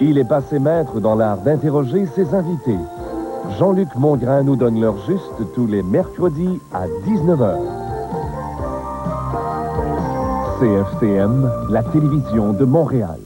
Il est passé maître dans l'art d'interroger ses invités. Jean-Luc Mongrain nous donne l'heure juste tous les mercredis à 19h. CFTM, la télévision de Montréal.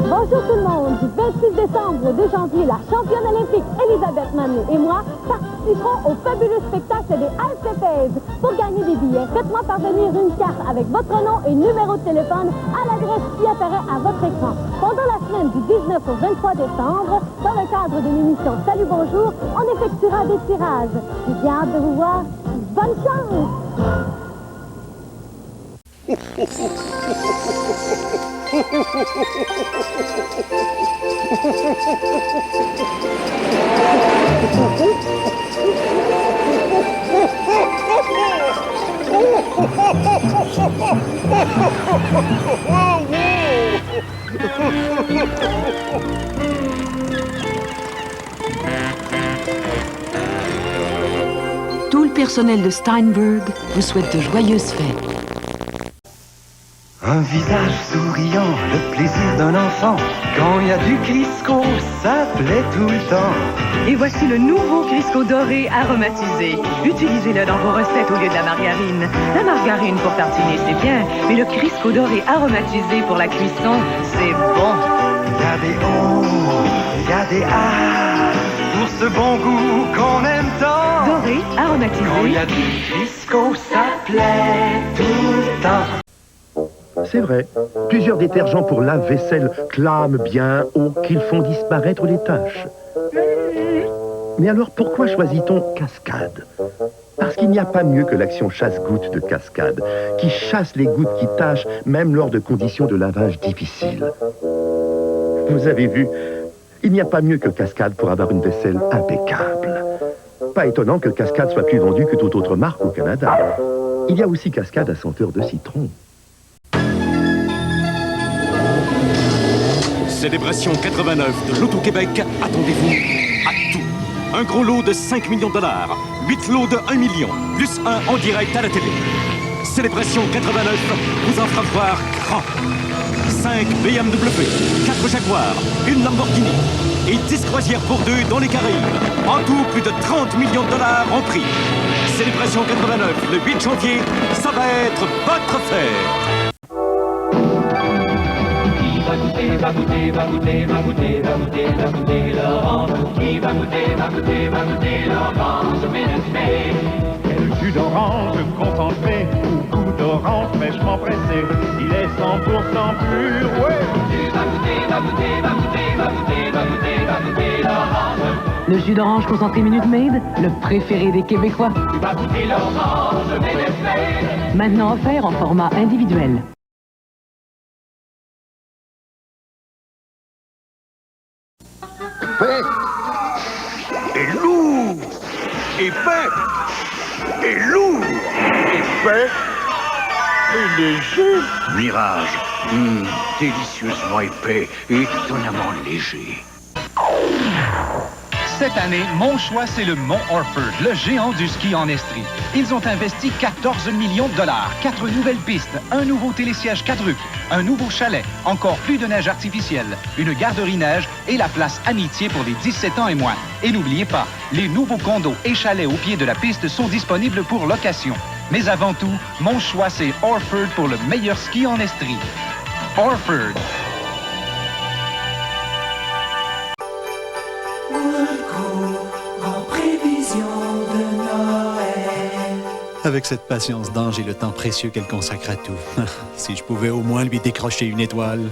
Bonjour tout le monde. Du 26 décembre au 2 janvier, la championne olympique Elisabeth Manley et moi participerons au fabuleux spectacle des Alcépèdes. Pour gagner des billets, faites-moi parvenir une carte avec votre nom et numéro de téléphone à l'adresse qui apparaît à votre écran. Pendant la semaine du 19 au 23 décembre, dans le cadre de l'émission Salut Bonjour, on effectuera des tirages. J'ai bien hâte de vous voir. Bonne chance! Tout le personnel de Steinberg vous souhaite de joyeuses fêtes. Un visage souriant, le plaisir d'un enfant. Quand il y a du Crisco, ça plaît tout le temps. Et voici le nouveau Crisco doré aromatisé. Utilisez-le dans vos recettes au lieu de la margarine. La margarine pour tartiner, c'est bien, mais le Crisco doré aromatisé pour la cuisson, c'est bon. Il y a des oh, il y a des ah, pour ce bon goût qu'on aime tant. Doré, aromatisé. Quand il y a du Crisco, ça plaît tout le temps. C'est vrai, plusieurs détergents pour lave-vaisselle clament bien haut qu'ils font disparaître les taches. Mais alors pourquoi choisit-on Cascade? Parce qu'il n'y a pas mieux que l'action chasse-gouttes de Cascade, qui chasse les gouttes qui tachent même lors de conditions de lavage difficiles. Vous avez vu, il n'y a pas mieux que Cascade pour avoir une vaisselle impeccable. Pas étonnant que Cascade soit plus vendue que toute autre marque au Canada. Il y a aussi Cascade à senteur de citron. Célébration 89 de l'Auto-Québec, attendez-vous à tout. Un gros lot de 5 millions de dollars, 8 lots de 1 million, plus un en direct à la télé. Célébration 89 vous en fera voir grand. 5 BMW, 4 Jaguar, une Lamborghini et 10 croisières pour 2 dans les Caraïbes. En tout, plus de 30 millions de dollars en prix. Célébration 89, le 8 janvier, ça va être votre fête. Va goûter l'orange. Qui va goûter l'orange ménagée. Quel jus d'orange concentré, au goût d'orange fraîchement pressé. Il est 100% pur, ouais. Va goûter l'orange. Le jus d'orange concentré Minute Maid, le préféré des Québécois. Tu vas goûter l'orange ménagée. Maintenant offert en format individuel. Épais et lourd, épais et lourd, épais et léger. Mirage, délicieusement épais et étonnamment léger. Cette année, mon choix, c'est le Mont Orford, le géant du ski en Estrie. Ils ont investi 14 millions de dollars, 4 nouvelles pistes, un nouveau télésiège quadruple, un nouveau chalet, encore plus de neige artificielle, une garderie neige et la place Amitié pour les 17 ans et moins. Et n'oubliez pas, les nouveaux condos et chalets au pied de la piste sont disponibles pour location. Mais avant tout, mon choix, c'est Orford pour le meilleur ski en Estrie. Orford. Avec cette patience d'ange et le temps précieux qu'elle consacre à tout. Si je pouvais au moins lui décrocher une étoile.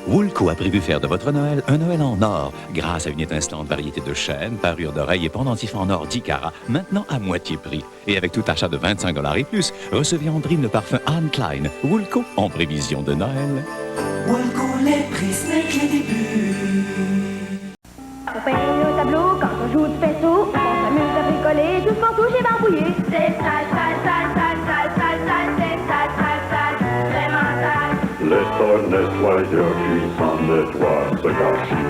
Woolco a prévu faire de votre Noël un Noël en or, grâce à une étincelante variété de chaînes, parures d'oreilles et pendentifs en or 10 carats, maintenant à moitié prix. Et avec tout achat de 25 $ et plus, recevez en prime le parfum Anne Klein. Woolco, en prévision de Noël. Woolco, les prix, ce n'est que le début. On peint un tableau quand on joue du pinceau, on s'amuse à bricoler, doucement touché, barbouillé. C'est sale, sale, sale, sale, sale, sale, sale, c'est sale, sale, sale, vraiment sale. Les sons nettoyeurs puissants nettoient ce gâchis.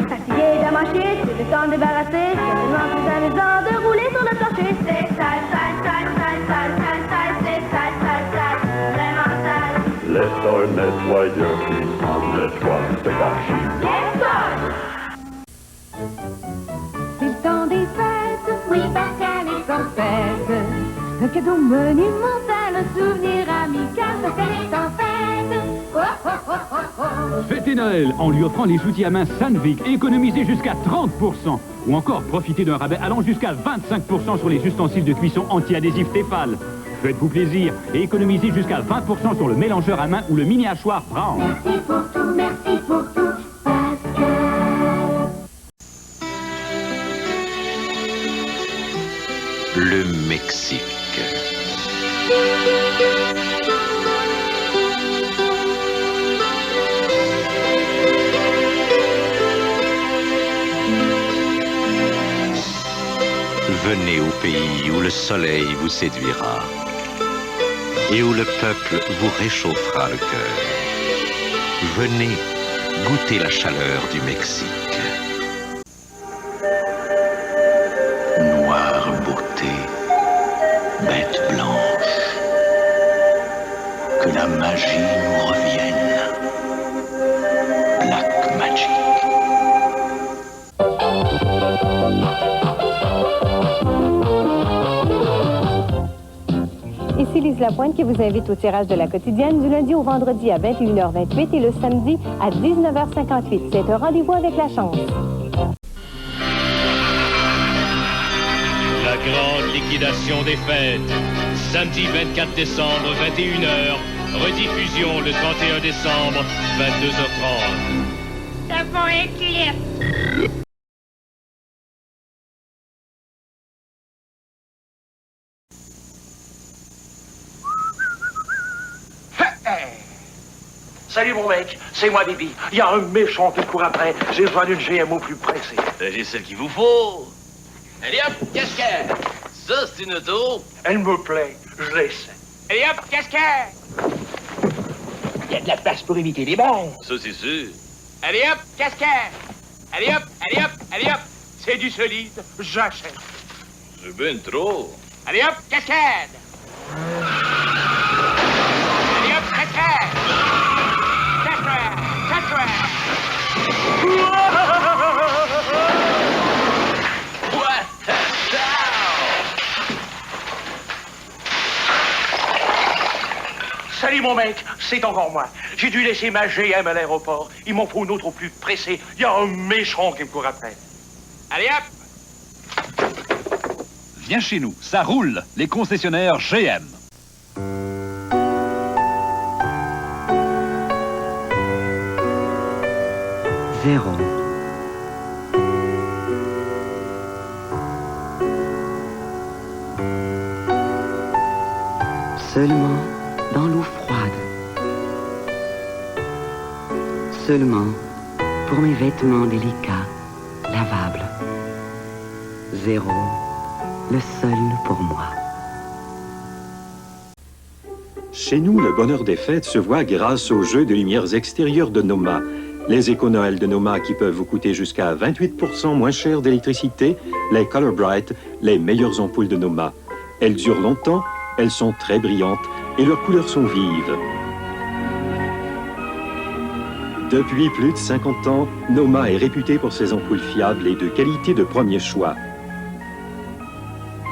Fatigué de marcher, c'est le temps de débarrasser, c'est tellement plus amusant de rouler sur le plancher. C'est sale. Voyageurs puissants de toi, ce gâchis. C'est le temps des fêtes, oui, parce qu'elles sont fêtes. Un cadeau monumental, un souvenir amical, parce qu'elle est en fête. Oh, oh, oh, oh, oh. Fêtez Noël en lui offrant les outils à main Sandvik et économisez jusqu'à 30%. Ou encore profitez d'un rabais allant jusqu'à 25% sur les ustensiles de cuisson anti-adhésif Tefal. Faites-vous plaisir et économisez jusqu'à 20% sur le mélangeur à main ou le mini-hachoir Braun. Merci pour tout, Pascal. Le Mexique. Venez au pays où le soleil vous séduira et où le peuple vous réchauffera le cœur. Venez goûter la chaleur du Mexique. Noire beauté, bête blanche, que la magie nous revienne. Black Magic. Ici Lise Lapointe qui vous invite au tirage de la quotidienne du lundi au vendredi à 21h28 et le samedi à 19h58. C'est un rendez-vous avec la chance. La grande liquidation des fêtes. Samedi 24 décembre, 21h. Rediffusion le 31 décembre, 22h30. Ça va éclipse. Salut mon mec, c'est moi Bibi. Il y a un méchant qui court après. J'ai besoin d'une GMO plus pressée. J'ai celle qu'il vous faut. Allez hop, cascade. Ça, c'est une auto. Elle me plaît, je l'essaie. Allez hop, cascade. Il y a de la place pour éviter les balles. Ça, c'est sûr. Allez hop, cascade. Allez hop, allez hop, allez hop. C'est du solide, j'achète. C'est ben trop. Allez hop, cascade. Allez hop, cascade. What the Salut mon mec, c'est encore moi. J'ai dû laisser ma GM à l'aéroport. Il m'en faut une autre au plus pressé. Il y a un méchant qui me court après. Allez hop. Viens chez nous, ça roule, les concessionnaires GM. Zéro. Seulement dans l'eau froide. Seulement pour mes vêtements délicats, lavables. Zéro, le seul pour moi. Chez nous, le bonheur des fêtes se voit grâce aux jeux de lumières extérieures de Noma. Les éco-Noël de Noma qui peuvent vous coûter jusqu'à 28% moins cher d'électricité, les Color Bright, les meilleures ampoules de Noma. Elles durent longtemps, elles sont très brillantes et leurs couleurs sont vives. Depuis plus de 50 ans, Noma est réputé pour ses ampoules fiables et de qualité de premier choix.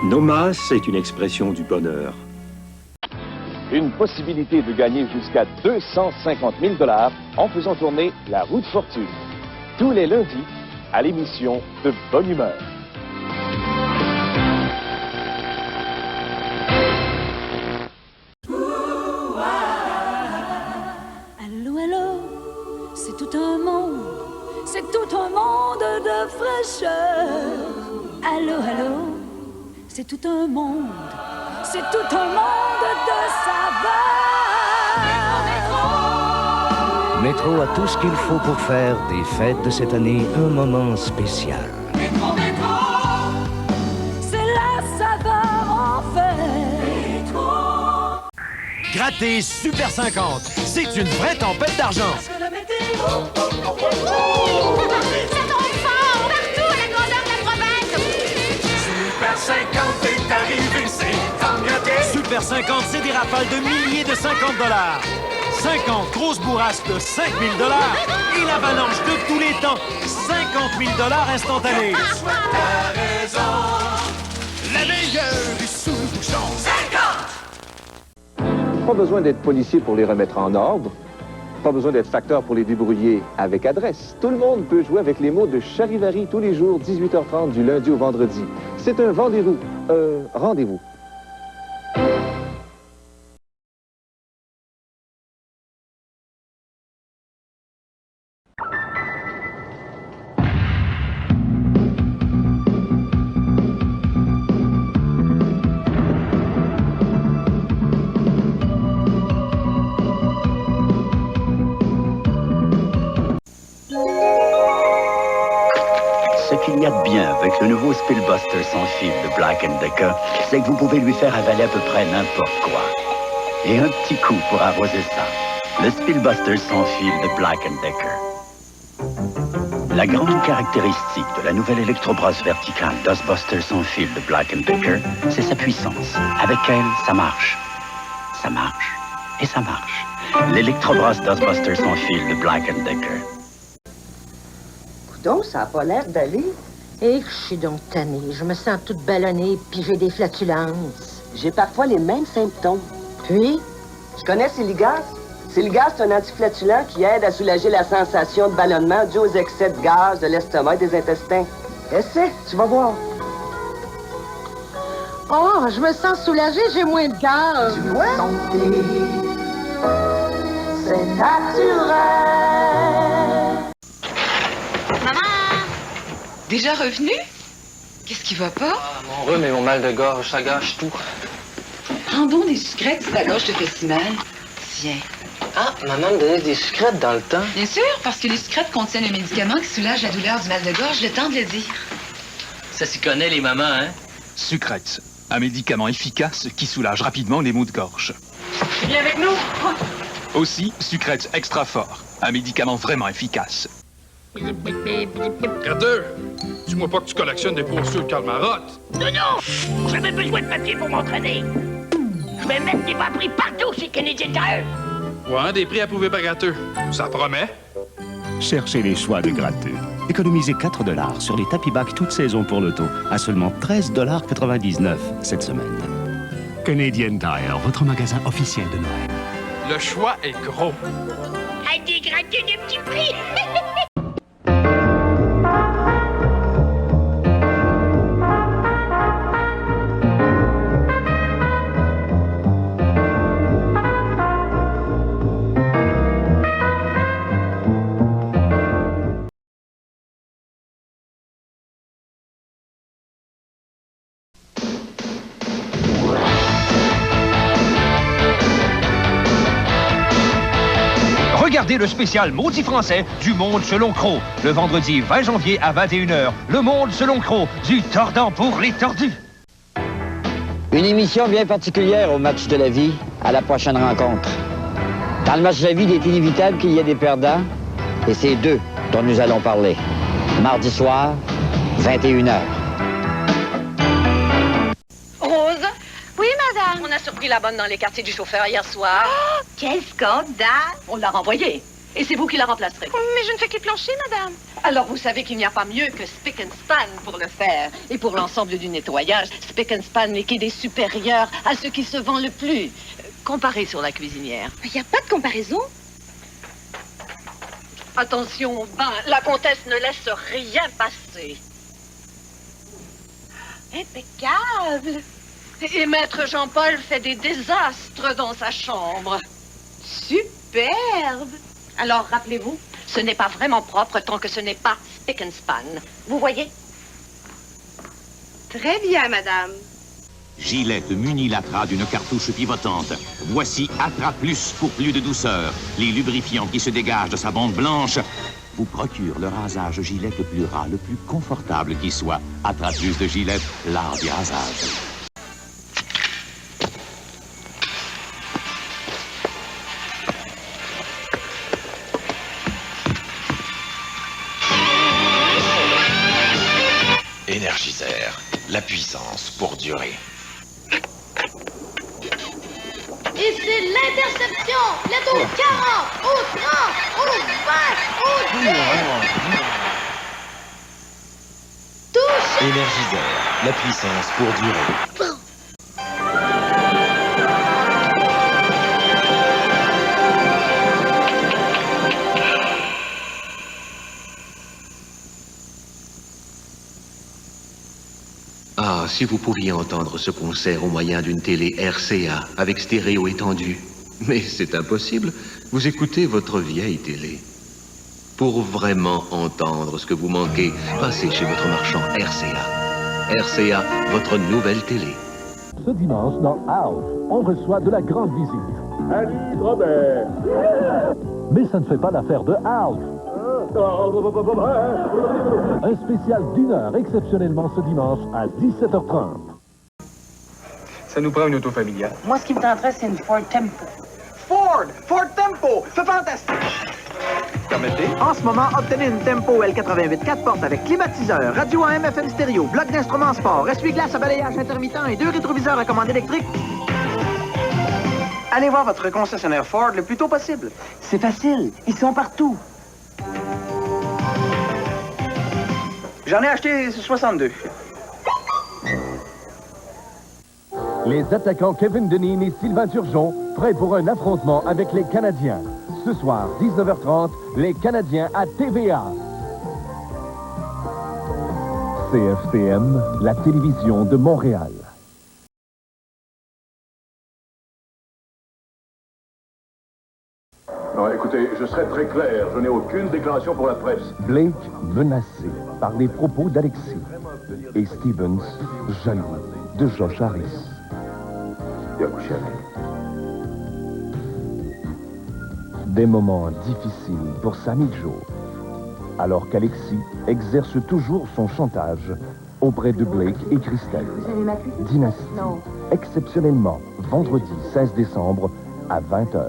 Noma, c'est une expression du bonheur. Une possibilité de gagner jusqu'à 250 000 $ en faisant tourner la roue de fortune. Tous les lundis, à l'émission de Bonne Humeur. Allô, allô, c'est tout un monde, c'est tout un monde de fraîcheur. Allô, allô, c'est tout un monde, c'est tout un monde de saveur. Métro a tout ce qu'il faut pour faire des fêtes de cette année un moment spécial. Métro, métro, c'est la saveur en fait. Métro. Gratter Super 50, c'est une vraie tempête d'argent. Ça tombe fort partout à la grandeur de la province. Super 50 est arrivé, c'est temps de gratter. Super 50, c'est des rafales de milliers de 50 $. 50 grosses bourrasques de 5 000 et l'avalanche de tous les temps, 50 000 instantanés. T'as raison. La meilleure est sous le bouchon. 50! Pas besoin d'être policier pour les remettre en ordre. Pas besoin d'être facteur pour les débrouiller avec adresse. Tout le monde peut jouer avec les mots de Charivari tous les jours, 18h30 du lundi au vendredi. C'est un rendez-vous. Rendez-vous. Ce qu'il y a de bien avec le nouveau Spillbuster sans fil de Black & Decker, c'est que vous pouvez lui faire avaler à peu près n'importe quoi. Et un petit coup pour arroser ça. Le Spillbuster sans fil de Black & Decker. La grande caractéristique de la nouvelle électrobrosse verticale Dustbuster sans fil de Black & Decker, c'est sa puissance. Avec elle, ça marche. Ça marche. Et ça marche. L'électrobrosse Dustbuster sans fil de Black & Decker. Donc, ça n'a pas l'air d'aller. Et je suis donc tannée. Je me sens toute ballonnée, puis j'ai des flatulences. J'ai parfois les mêmes symptômes. Puis? Tu connais Siligas? Siligas, c'est un antiflatulant qui aide à soulager la sensation de ballonnement due aux excès de gaz de l'estomac et des intestins. Essaie, tu vas voir. Oh, je me sens soulagée, j'ai moins de gaz. Tu vois? C'est naturel. Déjà revenu? Qu'est-ce qui va pas? Mon rhume et mon mal de gorge, ça gâche tout. Prends donc des sucrètes si ta gorge te fait si mal. Tiens. Ah, maman me donnait des sucrètes dans le temps. Bien sûr, parce que les sucrètes contiennent un médicament qui soulage la douleur du mal de gorge, le temps de le dire. Ça s'y connaît, les mamans, hein? Sucrète, un médicament efficace qui soulage rapidement les maux de gorge. Viens avec nous. Aussi, Sucrète extra fort, un médicament vraiment efficace. Carter, dis-moi pas que tu collectionnes des postures de Karl Marotte. Non, j'avais besoin de papier pour m'entraîner. Je vais mettre des bas prix partout chez Canadian Tire. Ouais, des prix approuvés par Gratteux. Ça promet. Cherchez les choix de Gratteux. Économisez 4 $ sur les tapis bacs toute saison pour l'auto, à seulement 13,99 $ cette semaine. Canadian Tire, votre magasin officiel de Noël. Le choix est gros. À des Gratteux de petits prix. Regardez le spécial Maudit français du Monde selon Croc. Le vendredi 20 janvier à 21h. Le Monde selon Croc, du tordant pour les tordus. Une émission bien particulière au match de la vie, à la prochaine rencontre. Dans le match de la vie, il est inévitable qu'il y ait des perdants, et c'est d'eux dont nous allons parler. Mardi soir, 21h. Rose? Oui, madame. On a surpris la bonne dans les quartiers du chauffeur hier soir. Oh, quel scandale! On l'a renvoyée. Et c'est vous qui la remplacerez. Mais je ne fais que plancher, madame. Alors, vous savez qu'il n'y a pas mieux que Spick & Span pour le faire. Et pour l'ensemble du nettoyage, Spick & Span liquide est supérieur à ce qui se vend le plus. Comparé sur la cuisinière. Il n'y a pas de comparaison. Attention au bain. La comtesse ne laisse rien passer. Impeccable. Et maître Jean-Paul fait des désastres dans sa chambre. Superbe. Alors, rappelez-vous, ce n'est pas vraiment propre tant que ce n'est pas Spick & Span. Vous voyez? Très bien, madame. Gillette munit l'Atra d'une cartouche pivotante. Voici Atra Plus pour plus de douceur. Les lubrifiants qui se dégagent de sa bande blanche vous procurent le rasage Gillette le plus ras, le plus confortable qui soit. Atra Plus de Gillette, l'art du rasage. Énergiseur, la puissance pour durer. Et c'est l'interception. Let's au 40, au 30, au 20, au 10. Touche. Énergiseur, la puissance pour durer. Ah, si vous pouviez entendre ce concert au moyen d'une télé RCA avec stéréo étendu. Mais c'est impossible. Vous écoutez votre vieille télé. Pour vraiment entendre ce que vous manquez, passez chez votre marchand RCA. RCA, votre nouvelle télé. Ce dimanche, dans Alf, on reçoit de la grande visite. Alice Robert. Mais ça ne fait pas l'affaire de Alf. Un spécial d'1 heure exceptionnellement ce dimanche à 17h30. Ça nous prend une auto familiale. Moi, ce qui me tenterait, c'est une Ford Tempo. Ford Tempo! C'est fantastique! Permettez? En ce moment, obtenez une Tempo L88 4 portes avec climatiseur, radio AM FM stéréo, bloc d'instruments sport, essuie-glace à balayage intermittent et 2 rétroviseurs à commande électrique. Allez voir votre concessionnaire Ford le plus tôt possible. C'est facile, ils sont partout. J'en ai acheté 62. Les attaquants Kevin Deneen et Sylvain Turgeon, prêts pour un affrontement avec les Canadiens. Ce soir, 19h30, les Canadiens à TVA. CFTM, la télévision de Montréal. Non, écoutez, je serai très clair. Je n'ai aucune déclaration pour la presse. Blake menacé par les propos d'Alexis. Et Stevens jaloux de Josh Harris. Il a couché avec. Des moments difficiles pour Sammy Joe. Alors qu'Alexis exerce toujours son chantage auprès de Blake et Christelle. Dynastie. Non. Exceptionnellement, vendredi 16 décembre à 20h.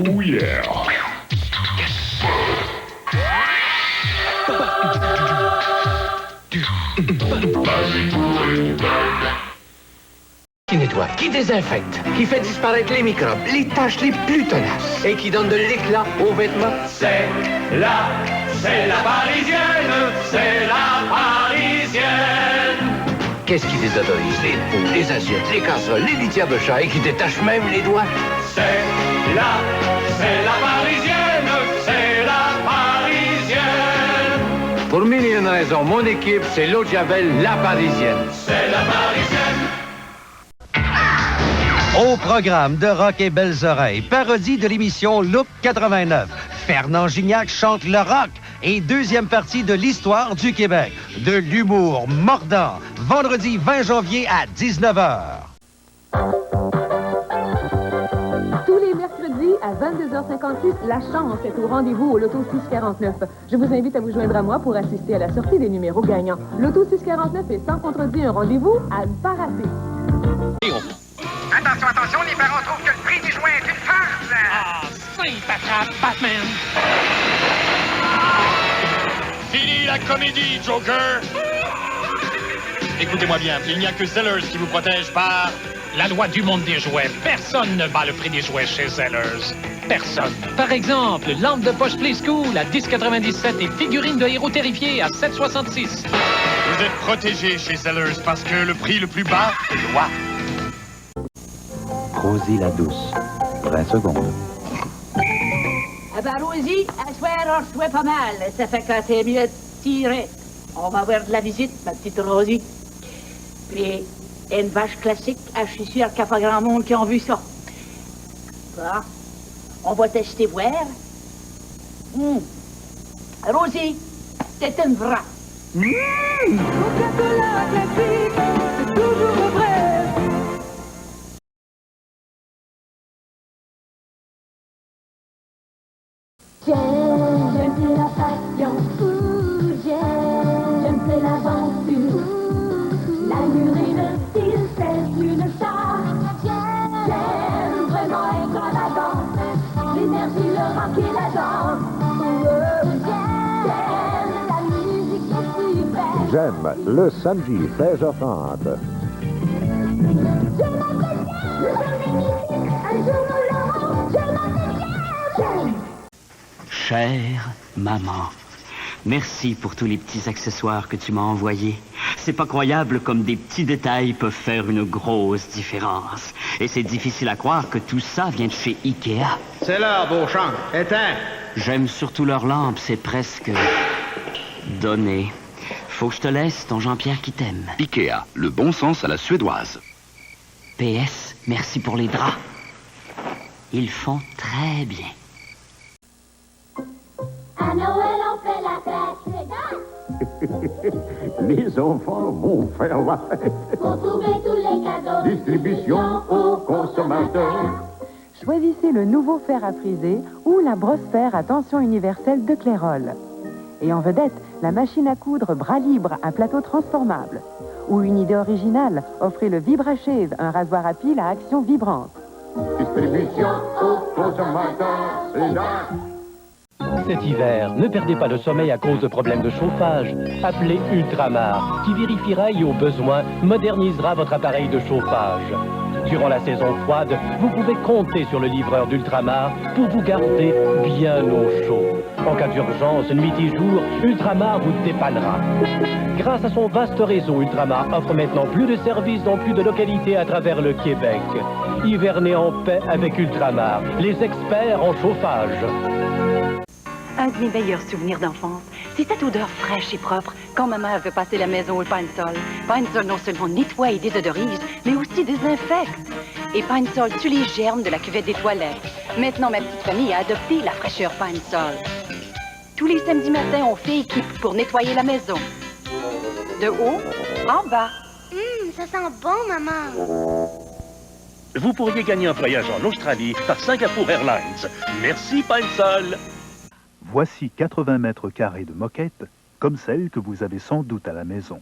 Oh yeah! Qui nettoie, qui désinfecte, qui fait disparaître les microbes, les taches les plus tenaces et qui donne de l'éclat aux vêtements. C'est la Parisienne! C'est la Parisienne! Qu'est-ce qui désodorise les pots, les assiettes, les casseroles, les litières de chat et qui détache même les doigts? C'est la Parisienne! C'est la Parisienne! Pour mille et une raisons, mon équipe, c'est l'eau de Javel, la Parisienne. C'est la Parisienne! Au programme de Rock et Belles Oreilles, parodie de l'émission Look 89. Fernand Gignac chante le rock et deuxième partie de l'histoire du Québec. De l'humour mordant, vendredi 20 janvier à 19h. Tous les mercredis à 22h56, la chance est au rendez-vous au Loto 649. Je vous invite à vous joindre à moi pour assister à la sortie des numéros gagnants. Loto 649 est sans contredit un rendez-vous à ne pas rater. Attention, attention, les parents trouvent que le prix du joint est une farce! Ah, Saint-Patrick, Batman! Fini la comédie, Joker! Écoutez-moi bien, il n'y a que Zellers qui vous protège par... La loi du monde des jouets. Personne ne bat le prix des jouets chez Zellers. Personne. Par exemple, lampe de poche Play School à 10,97 et figurine de héros terrifiés à 7,66. Vous êtes protégé chez Zellers parce que le prix le plus bas est loi. Rosie la douce. 20 secondes. Ah ben, allons-y. À soir, on reçoit pas mal. Ça fait qu'à 5 minutes tirées. On va avoir de la visite, ma petite Rosie. Puis, une vache classique, je suis sûr qu'il n'y a pas grand monde qui a vu ça. Bon, on va tester voir. Rosie, t'es une vraie. Coca-Cola classique, c'est toujours vrai. J'aime c'est la passion, j'aime c'est l'aventure, l'allure et le style, c'est une star. J'aime vraiment être en avant, l'énergie, le rock et la danse. J'aime la musique est super. J'aime le samedi 16h30. Je m'appelle bien, un jour nous l'aurons. Je m'appelle bien, j'aime. Chère maman, merci pour tous les petits accessoires que tu m'as envoyés. C'est pas croyable comme des petits détails peuvent faire une grosse différence. Et c'est difficile à croire que tout ça vient de chez Ikea. C'est l'heure, Beauchamp. Éteins. J'aime surtout leurs lampes, c'est presque donné. Faut que je te laisse, ton Jean-Pierre qui t'aime. Ikea, le bon sens à la suédoise. PS, merci pour les draps. Ils font très bien. À Noël, on fait la fête, Les enfants vont faire la fête. pour trouver tous les cadeaux. Distribution aux consommateurs. Choisissez le nouveau fer à friser ou la brosse fer à tension universelle de Clairol. Et en vedette, la machine à coudre bras libre à plateau transformable. Ou une idée originale, offrez le Vibra-Shave, un rasoir à pile à action vibrante. Distribution aux consommateurs, c'est là. Cet hiver, ne perdez pas le sommeil à cause de problèmes de chauffage. Appelez Ultramar, qui vérifiera et au besoin modernisera votre appareil de chauffage. Durant la saison froide, vous pouvez compter sur le livreur d'Ultramar pour vous garder bien au chaud. En cas d'urgence, nuit et jour, Ultramar vous dépannera. Grâce à son vaste réseau, Ultramar offre maintenant plus de services dans plus de localités à travers le Québec. Hivernez en paix avec Ultramar, les experts en chauffage. Un de mes meilleurs souvenirs d'enfance, c'est cette odeur fraîche et propre quand maman avait passé la maison au Pine-Sol. Pine-Sol non seulement nettoie et désodorise, mais aussi désinfecte. Et Pine-Sol tue les germes de la cuvette des toilettes. Maintenant, ma petite famille a adopté la fraîcheur Pine-Sol. Tous les samedis matins, on fait équipe pour nettoyer la maison. De haut en bas. Ça sent bon, maman. Vous pourriez gagner un voyage en Australie par Singapore Airlines. Merci, Pine-Sol. Voici 80 mètres carrés de moquette, comme celle que vous avez sans doute à la maison.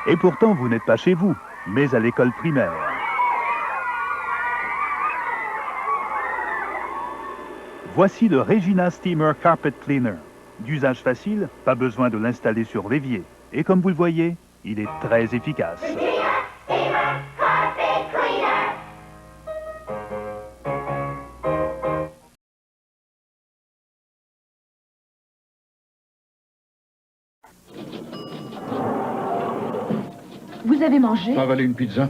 Et pourtant, vous n'êtes pas chez vous, mais à l'école primaire. Voici le Regina Steamer Carpet Cleaner. D'usage facile, pas besoin de l'installer sur l'évier. Et comme vous le voyez, il est très efficace. Vous avez mangé? Avaler une pizza.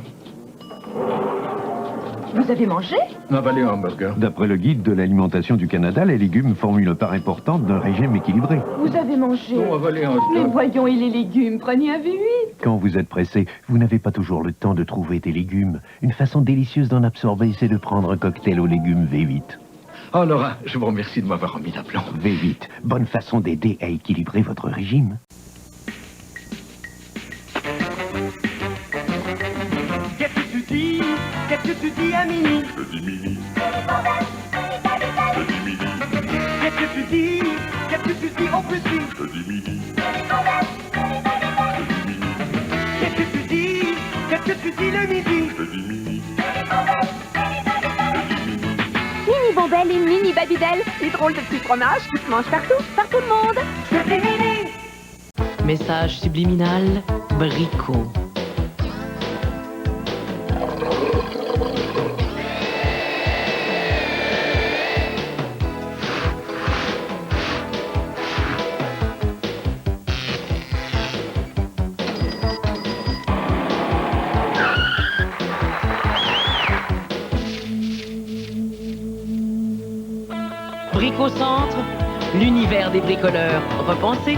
Vous avez mangé? Avaler un hamburger. D'après le guide de l'alimentation du Canada, les légumes forment une part importante d'un régime équilibré. Vous avez mangé? Non, avaler un hot Mais dog. voyons, et les légumes? Prenez un V8. Quand vous êtes pressé, vous n'avez pas toujours le temps de trouver des légumes. Une façon délicieuse d'en absorber, c'est de prendre un cocktail aux légumes V8. Oh, Laura, je vous remercie de m'avoir remis d'aplomb. V8, bonne façon d'aider à équilibrer votre régime. Qu'est-ce que tu dis à Mini? Je dis Mini. Qu'est-ce que tu dis? Qu'est-ce que tu dis au petit? Je dis Mini. Qu'est-ce que tu dis? Qu'est-ce que tu dis le midi? Je dis Mini. Mini Bombelle et Mini Babybel, les drôles de petits fromages qui se mangent partout, par tout le monde. Je dis Mini. Message subliminal, Bricot. Bricocentre, l'univers des bricoleurs repensé.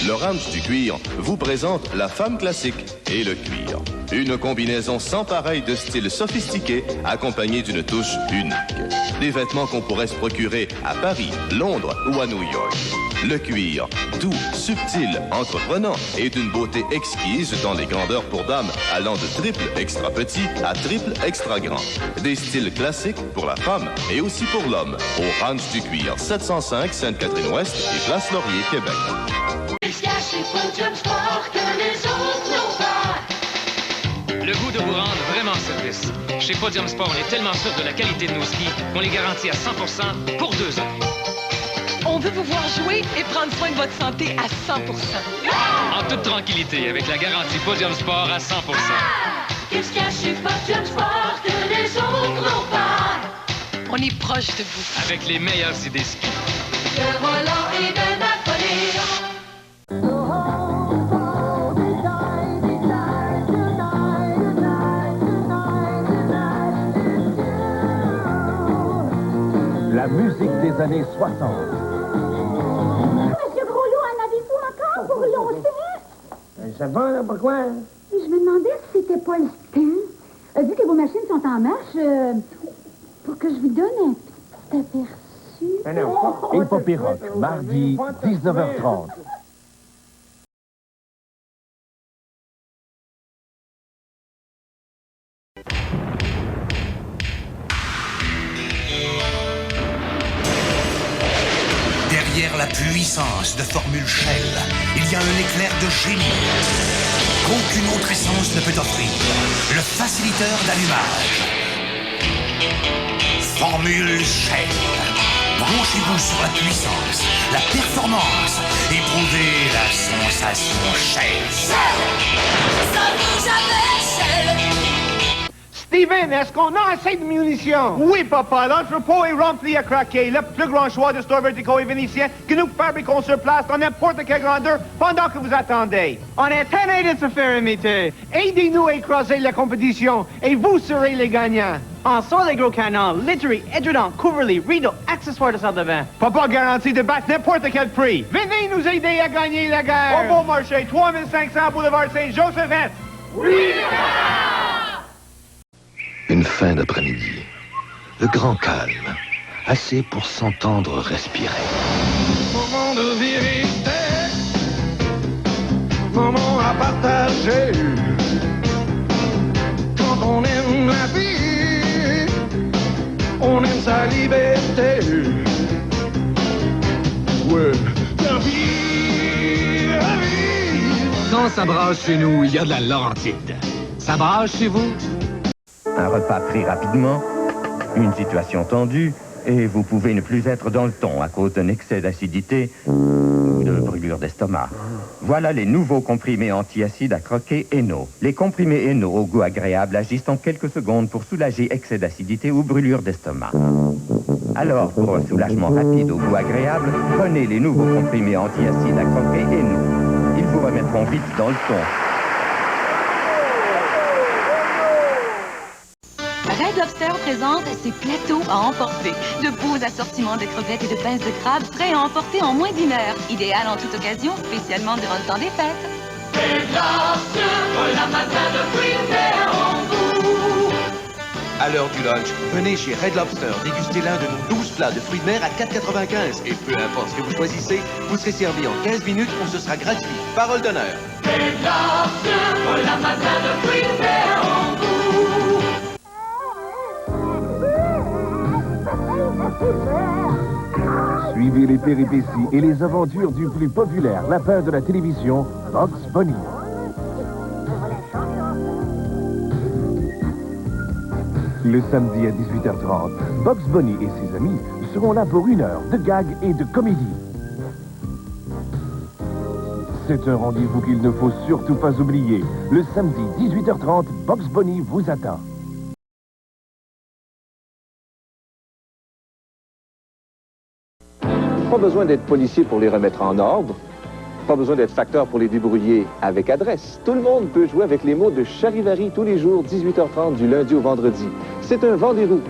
le ranch du cuir vous présente la femme classique et le cuir. Une combinaison sans pareil de style sophistiqué accompagnée d'une touche unique. Des vêtements qu'on pourrait se procurer à Paris, Londres ou à New York. Le cuir, doux, subtil, entreprenant et d'une beauté exquise dans les grandeurs pour dames allant de triple extra petit à triple extra grand. Des styles classiques pour la femme et aussi pour l'homme. Au ranch du cuir, 705 Sainte-Catherine-Ouest et Place Laurier, Québec. Le goût de vous rendre vraiment service. Chez Podium Sport, on est tellement sûr de la qualité de nos skis qu'on les garantit à 100% pour 2 ans. On veut vous voir jouer et prendre soin de votre santé à 100%. En toute tranquillité, avec la garantie Podium Sport à 100%. Qu'est-ce qu'il y a chez Podium Sport que les autres n'ont pas? On est proche de vous. Avec les meilleures idées ski. De volant et de Napoléon. La musique des années 60. Monsieur Groslo, en avez-vous encore pour l'OC? Ça va, là, pourquoi? Je me demandais si c'était pas le temps, vu que vos machines sont en marche, pour que je vous donne un petit aperçu. Épopée Rock, mardi, 19h30. Derrière la puissance de Formule Shell, il y a un éclair de génie qu'aucune autre essence ne peut offrir. Le facilitateur d'allumage. Formule Shell. Branchez-vous sur la puissance, la performance, éprouvez la sensation Shell. Ça vous jamais Shell. Steven, est-ce qu'on a assez de munitions? Oui, papa. L'entrepôt est rempli à craquer. Le plus grand choix de stores verticaux et vénitiens que nous fabriquons sur place dans n'importe quelle grandeur pendant que vous attendez. On est tanné de se faire imiter. Aidez-nous à écraser la compétition et vous serez les gagnants. En sort les gros canons, literie, édredons, couvre-lit, rideaux, accessoires de salle de bain. Papa garantit de battre n'importe quel prix. Venez nous aider à gagner la guerre. Au Beau Marché, 3500 Boulevard Saint-Joseph. Oui! Une fin d'après-midi. Le grand calme. Assez pour s'entendre respirer. Moment de vérité. Moment à partager. Quand on aime la vie, on aime sa liberté. Ouais, la vie, la vie. Quand ça brasse chez nous, il y a de la Laurentide. Ça brasse chez vous? Un repas pris rapidement, une situation tendue, et vous pouvez ne plus être dans le ton à cause d'un excès d'acidité ou de brûlure d'estomac. Voilà les nouveaux comprimés antiacides à croquer Eno. Les comprimés Eno au goût agréable agissent en quelques secondes pour soulager excès d'acidité ou brûlure d'estomac. Alors, pour un soulagement rapide au goût agréable, prenez les nouveaux comprimés antiacides à croquer Eno. Ils vous remettront vite dans le ton. Red Lobster présente ses plateaux à emporter. De beaux assortiments de crevettes et de pinces de crabe prêts à emporter en moins d'1 heure. Idéal en toute occasion, spécialement durant le temps des fêtes. Red Lobster, voilà matin de fruits en vous. À l'heure du lunch, venez chez Red Lobster déguster l'un de nos 12 plats de fruits de mer à 4,95. Et peu importe ce que vous choisissez, vous serez servi en 15 minutes ou ce sera gratuit. Parole d'honneur. Red Lobster, voilà matin de fruits en vous. Suivez les péripéties et les aventures du plus populaire lapin de la télévision, Bugs Bunny. Le samedi à 18h30, Bugs Bunny et ses amis seront là pour 1 heure de gags et de comédie. C'est un rendez-vous qu'il ne faut surtout pas oublier. Le samedi 18h30, Bugs Bunny vous attend. Pas besoin d'être policier pour les remettre en ordre. Pas besoin d'être facteur pour les débrouiller avec adresse. Tout le monde peut jouer avec les mots de Charivari tous les jours, 18h30 du lundi au vendredi. C'est un rendez-vous.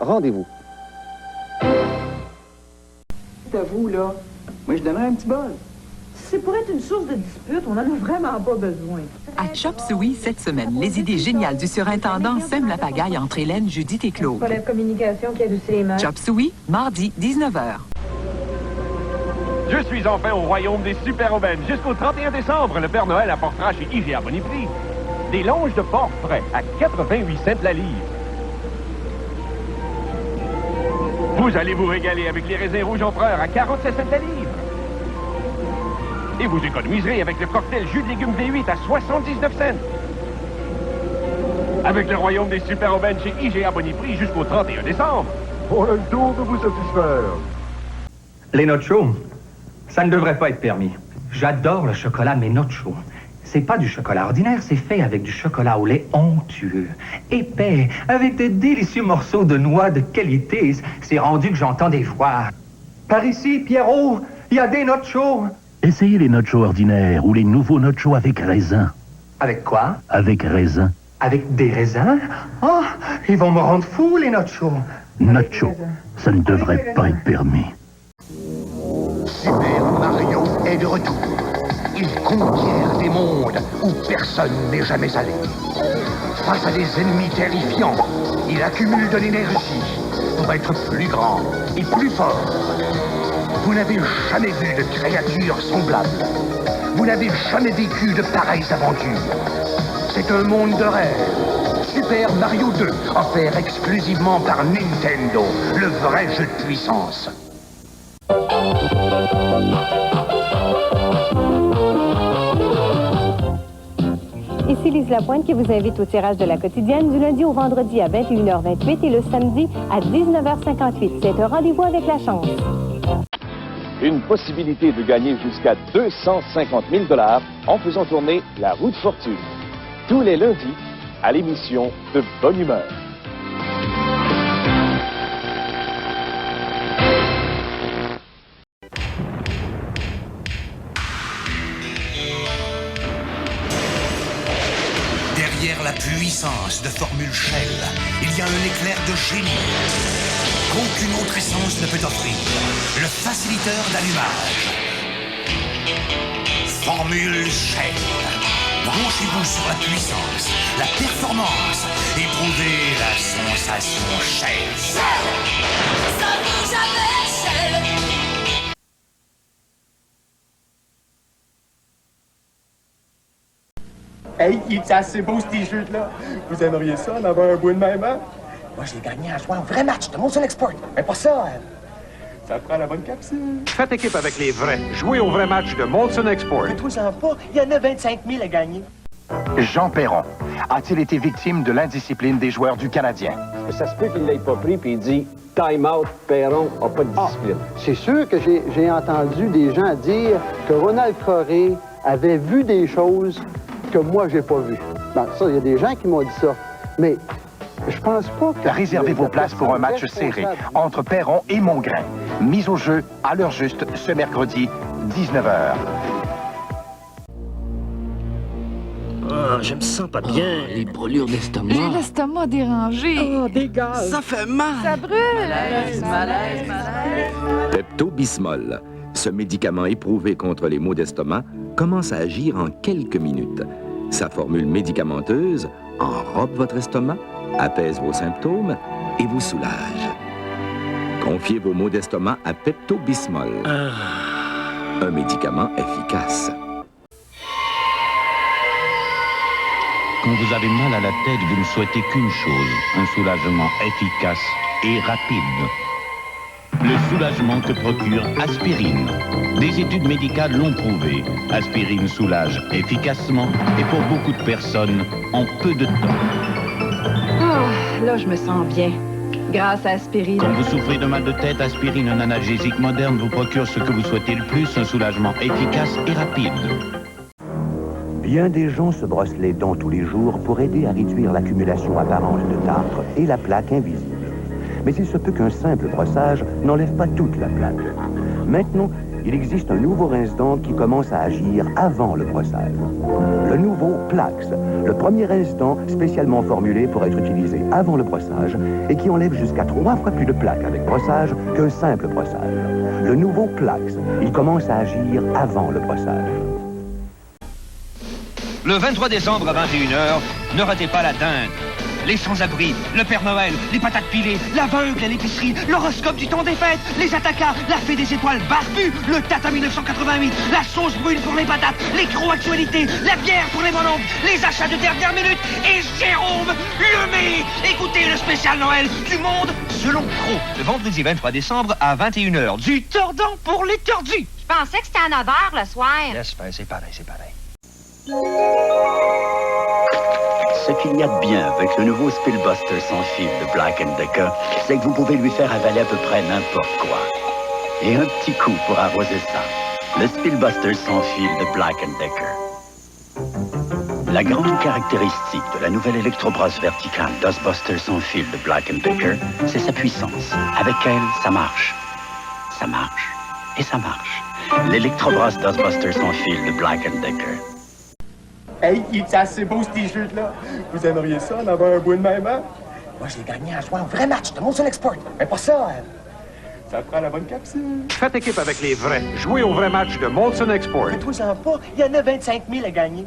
Rendez-vous. C'est à vous, là. Moi, je donnerais un petit bol. c'est pour être une source de dispute, on n'en a vraiment pas besoin. À Chop Suey, cette semaine, les idées géniales du surintendant sèment la pagaille entre Hélène, Judith et Claude. C'est pas la communication qui adoucit les mains. Chop Suey, mardi, 19h. Je suis enfin au royaume des super-aubaines. Jusqu'au 31 décembre, le Père Noël apportera chez IGA Boniprix des longes de porc frais à 88 cents la livre. Vous allez vous régaler avec les raisins rouges empereurs à 47 cents la livre. Et vous économiserez avec le cocktail jus de légumes V8 à 79 cents. Avec le royaume des super-aubaines chez IGA Boniprix jusqu'au 31 décembre. On a le tour de vous satisfaire. Les nachos, ça ne devrait pas être permis. J'adore le chocolat, mais nachos, c'est pas du chocolat ordinaire, c'est fait avec du chocolat au lait onctueux, épais, avec de délicieux morceaux de noix de qualité. C'est rendu que j'entends des voix. Par ici, Pierrot, il y a des nachos. Essayez les nachos ordinaires ou les nouveaux nachos avec raisin. Avec quoi? Avec raisin. Avec des raisins? Oh, ils vont me rendre fou, les nachos. Nachos, ça ne devrait pas être permis. Super Mario est de retour. Il conquiert des mondes où personne n'est jamais allé. Face à des ennemis terrifiants, il accumule de l'énergie pour être plus grand et plus fort. Vous n'avez jamais vu de créatures semblables. Vous n'avez jamais vécu de pareilles aventures. C'est un monde de rêve. Super Mario 2, offert exclusivement par Nintendo, le vrai jeu de puissance. Ici Lise Lapointe qui vous invite au tirage de la quotidienne du lundi au vendredi à 21h28 et le samedi à 19h58. C'est un rendez-vous avec la chance. Une possibilité de gagner jusqu'à 250 000 $ en faisant tourner la roue de fortune. Tous les lundis à l'émission de Bonne Humeur. Derrière la puissance de Formule Shell, il y a un éclair de génie qu'aucune autre essence ne peut offrir. Le faciliteur d'allumage. Formule Shell. Branchez-vous sur la puissance, la performance, éprouvez la sensation Shell. Ça vous jamais Shell. Hey, il est assez beau ce t-shirt-là. Vous aimeriez ça, en avoir un bout de même, hein? Moi, je l'ai gagné en jouant un vrai match de Molson Export. Mais pas ça, ça prend la bonne capsule. Faites équipe avec les vrais. Jouez au vrai match de Molson Export. Mais toi, ça pas. Il y en a 25 000 à gagner. Jean Perron a-t-il été victime de l'indiscipline des joueurs du Canadien? Ça se peut qu'il ne l'ait pas pris, puis il dit « Time out, Perron n'a pas de discipline ». C'est sûr que j'ai entendu des gens dire que Ronald Coré avait vu des choses que moi, j'ai pas vues. Bon, ça, il y a des gens qui m'ont dit ça. Mais je pense pas que... Réservez vos places pour un match serré entre Perron et Mongrain. Mise au jeu à l'heure juste ce mercredi, 19h. Oh, je me sens pas bien. Les brûlures d'estomac. J'ai l'estomac dérangé. Oh, des gaz. Ça fait mal. Ça brûle. Malaise. Pepto-Bismol. Ce médicament éprouvé contre les maux d'estomac commence à agir en quelques minutes. Sa formule médicamenteuse enrobe votre estomac, apaise vos symptômes et vous soulage. Confiez vos maux d'estomac à Pepto-Bismol. Un médicament efficace. Quand vous avez mal à la tête, vous ne souhaitez qu'une chose, un soulagement efficace et rapide. Le soulagement que procure Aspirine. Des études médicales l'ont prouvé. Aspirine soulage efficacement et pour beaucoup de personnes en peu de temps. Oh, là, je me sens bien. Grâce à Aspirine. Quand vous souffrez de mal de tête, Aspirine, un analgésique moderne, vous procure ce que vous souhaitez le plus, un soulagement efficace et rapide. Bien des gens se brossent les dents tous les jours pour aider à réduire l'accumulation apparente de tartre et la plaque invisible. Mais il se peut qu'un simple brossage n'enlève pas toute la plaque. Maintenant, il existe un nouveau rince-dents qui commence à agir avant le brossage. Le nouveau Plax, le premier rince-dents spécialement formulé pour être utilisé avant le brossage et qui enlève jusqu'à 3 fois plus de plaque avec brossage qu'un simple brossage. le nouveau Plax. Il commence à agir avant le brossage. Le 23 décembre à 21h, ne ratez pas la dinde. Les sans-abri, le Père Noël, les patates pilées, l'aveugle à l'épicerie, l'horoscope du temps des fêtes, les attaquants, la fée des étoiles barbue, le Tata 1988, la sauce brune pour les patates, les gros-actualités, la bière pour les mononcles, les achats de dernière minute et Jérôme Lemay. Écoutez le spécial Noël du Monde selon Pro, le vendredi 23 décembre à 21h. Du tordant pour les tordus. Je pensais que c'était à 9h le soir. Laisse faire, c'est pareil, c'est pareil. Ce qu'il y a de bien avec le nouveau Spillbuster sans fil de Black & Decker, c'est que vous pouvez lui faire avaler à peu près n'importe quoi. Et un petit coup pour arroser ça. Le Spillbuster sans fil de Black & Decker. La grande caractéristique de la nouvelle électrobrosse verticale Dustbuster sans fil de Black & Decker, c'est sa puissance. Avec elle, ça marche. Ça marche. Et ça marche. L'électrobrosse Dustbuster sans fil de Black & Decker. Hey, il est assez beau ce t-shirt-là. Vous aimeriez ça, en avoir un bout de même, hein? Moi, j'ai gagné en jouant un vrai match de Molson Export. Mais pas ça, ça prend la bonne capsule. Faites équipe avec les vrais. Jouez au vrai match de Molson Export. Faites-vous-en pas, il y en a 25 000 à gagner.